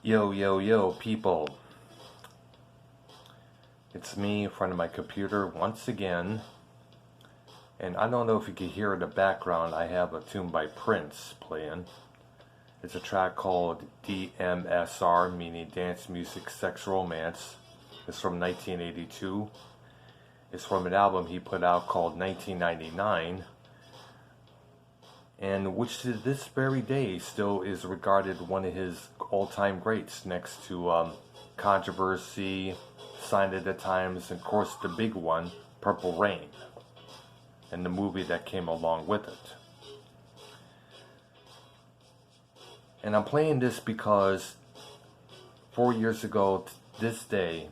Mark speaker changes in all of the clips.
Speaker 1: Yo, yo, yo, people. It's me in front of my computer once again. And I don't know if you can hear in the background, I have a tune by Prince playing. It's a track called DMSR, meaning Dance Music Sex Romance. It's from 1982. It's from an album he put out called 1999. And which to this very day still is regarded one of his all-time greats, next to Controversy, Sign of the Times, and of course the big one, Purple Rain, and the movie that came along with it. And I'm playing this because 4 years ago this day,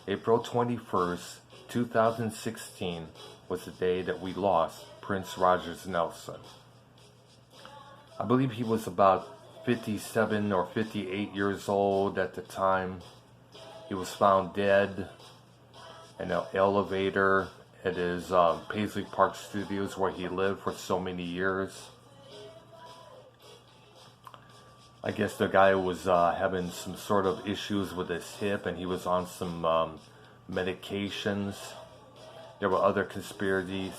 Speaker 1: April 21st, 2016, was the day that we lost Prince Rogers Nelson. I believe he was about 57 or 58 years old at the time. He was found dead in an elevator at his Paisley Park Studios where he lived for so many years. I guess the guy was having some sort of issues with his hip, and he was on some medications. There were other conspiracies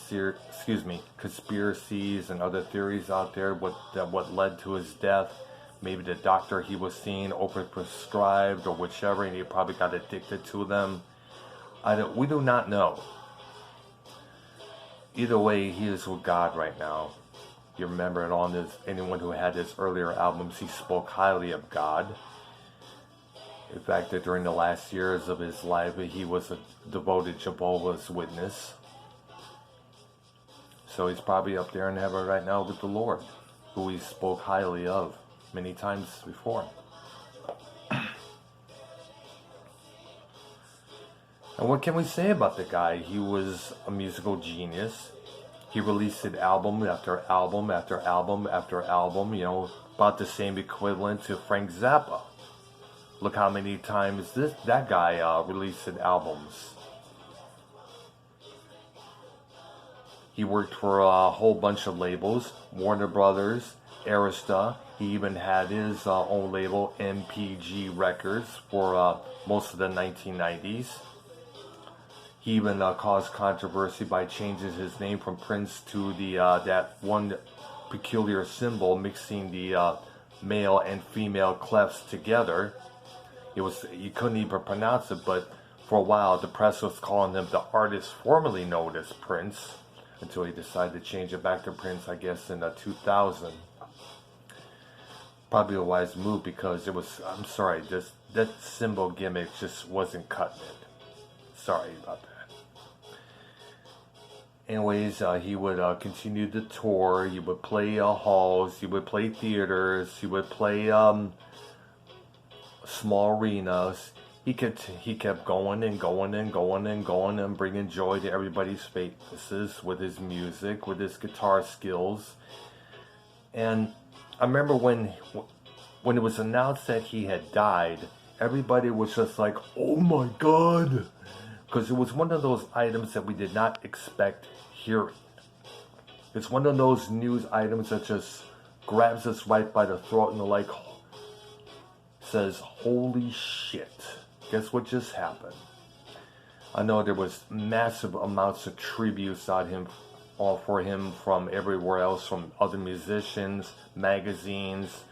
Speaker 1: and other theories out there what led to his death. Maybe the doctor he was seeing overprescribed or whichever, and he probably got addicted to them. We do not know. Either way, he is with God right now. You remember it on this, anyone who had his earlier albums, he spoke highly of God. In fact, that during the last years of his life, he was a devoted Jehovah's Witness. So he's probably up there in heaven right now with the Lord, who he spoke highly of many times before. And what can we say about the guy? He was a musical genius. He released album after album after album after album, about the same equivalent to Frank Zappa. Look how many times that guy released albums. He worked for a whole bunch of labels, Warner Brothers, Arista. He even had his own label, MPG Records, for most of the 1990s. He even caused controversy by changing his name from Prince to that one peculiar symbol, mixing the male and female clefs together. You couldn't even pronounce it, but for a while the press was calling him the artist formerly known as Prince, until he decided to change it back to Prince, I guess, in 2000. Probably a wise move, because I'm sorry, that symbol gimmick just wasn't cutting it. Sorry about that. Anyways, he would continue to tour. He would play halls. He would play theaters. He would play small arenas. He kept going and going and going and going and bringing joy to everybody's faces with his music, with his guitar skills. And I remember when it was announced that he had died, everybody was just like, "Oh my God," because it was one of those items that we did not expect hearing. It's one of those news items that just grabs us right by the throat and says, "Holy shit, guess what just happened?" I know there was massive amounts of tributes for him from everywhere else, from other musicians, magazines,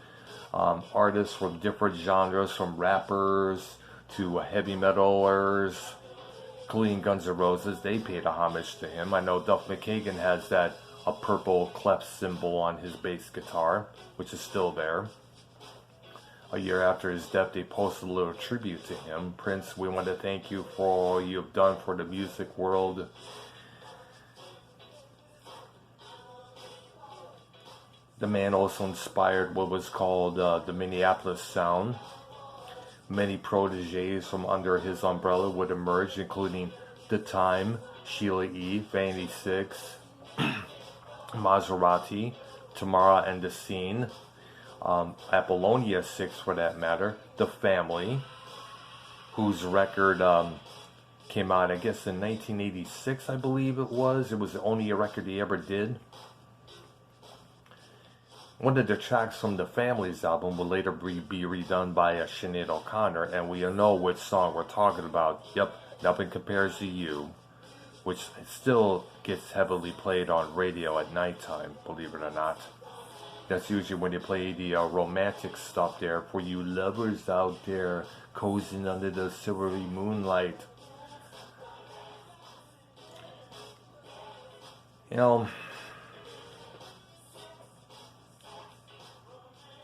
Speaker 1: artists from different genres, from rappers to heavy metalers, including Guns N' Roses. They paid a homage to him. I know Duff McKagan has a purple clef symbol on his bass guitar, which is still there. A year after his death, they posted a little tribute to him. "Prince, we want to thank you for all you've done for the music world. The man also inspired what was called the Minneapolis sound. Many proteges from under his umbrella would emerge, including The Time, Sheila E., Vanity 6, Maserati, Tamara and the Scene, Apollonia 6 for that matter, The Family, whose record came out, I guess, in 1986, I believe it was. It was the only record he ever did. one of the tracks from the Family's album will later be redone by Sinead O'Connor, and we know which song we're talking about. Yep, Nothing Compares to You, which still gets heavily played on radio at nighttime, believe it or not. That's usually when they play the romantic stuff there for you lovers out there cozying under the silvery moonlight. You know,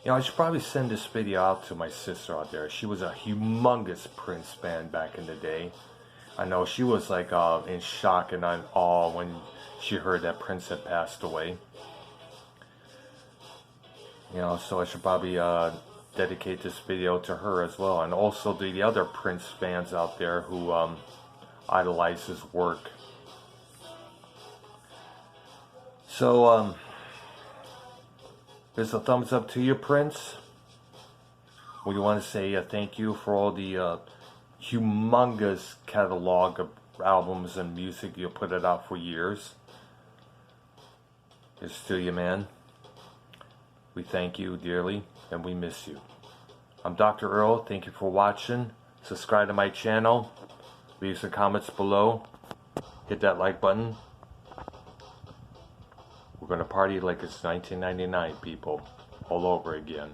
Speaker 1: I should probably send this video out to my sister out there. She was a humongous Prince fan back in the day. I know she was like in shock and in awe when she heard that Prince had passed away. So I should probably dedicate this video to her as well, and also to the other Prince fans out there who idolize his work. So, there's a thumbs up to you, Prince. We want to say thank you for all the humongous catalog of albums and music you put it out for years. It's to you, man. We thank you dearly, and we miss you. I'm Dr. Earl. Thank you for watching. Subscribe to my channel. Leave some comments below. Hit that like button. We're going to party like it's 1999, people. All over again.